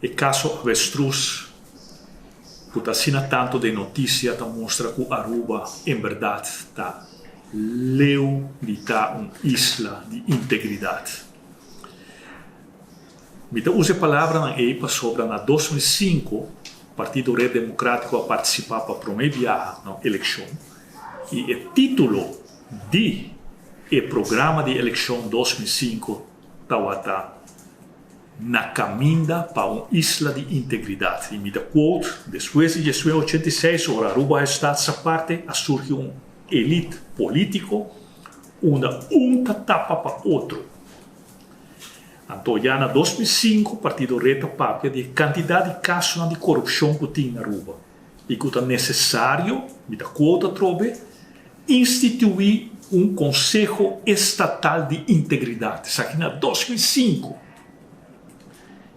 O caso Avestruz, que assina tanto de notícia, mostra que Aruba, em verdade, está leu de estar uma isla de integridade. Eu uso a palavra na EIPA sobre na 2005, o Partido Red Democrático a participar para promover na eleição. E o título do programa de eleição 2005 estava na caminha para uma isla de integridade. E me dá quote, depois de 1986, o Aruba está essa parte, surge uma elite político, uma tapa para outro. Então, já em 2005, o Partido Red papia de quantidade de casos de corrupção que tem na Aruba. E que é necessário, me dá quote, instituir um Conselho Estatal de Integridade. Isso aqui em 2005.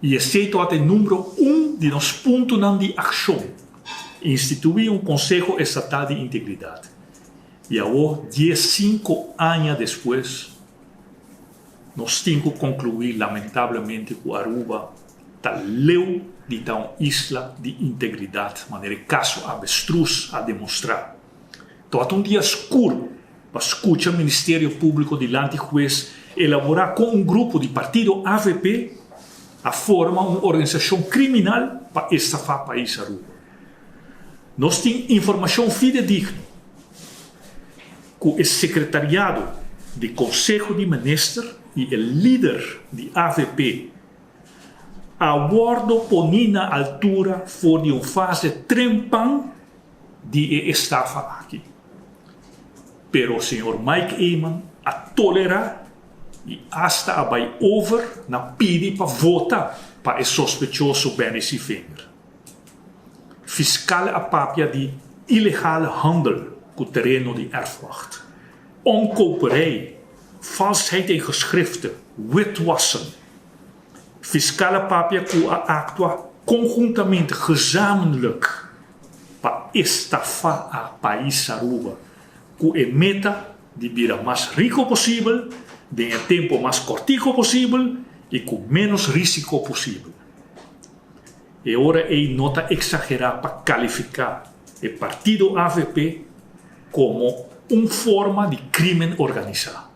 E esse é o número 1 de nos pontos de ação. Instituir um Conselho Estatal de Integridade. E agora, 15 anos depois, nós temos que concluir, lamentavelmente, que Aruba está leu de uma isla de integridade, de maneira caso Avestruz a demonstrar. Então, há um dia escuro para escutar o Ministério Público diante do juiz elaborar com um grupo de partido AVP a forma uma organização criminal para estafar o país Aruba. Nós temos informação fidedigna que o secretariado do Conselho de Ministros e o líder de AVP aguardo por na altura for de uma fase trempão de estafa aqui. Pero o senhor Mike Eyman a tolerar e hasta a vai over na pede para votar para o sospechoso Benny Finger. Fiscal a papia de ilegal handel com o terreno de erfwacht. Omkoperij, valsheid in geschriften, witwassen. Fiscal a papia que actua conjuntamente, gezamenlijk, para estafar a país Aruba, com a meta de vir mais rico possível, em um tempo mais cortico possível e com menos risco possível. E agora é nota exagerar para qualificar o partido AVP como uma forma de crime organizado.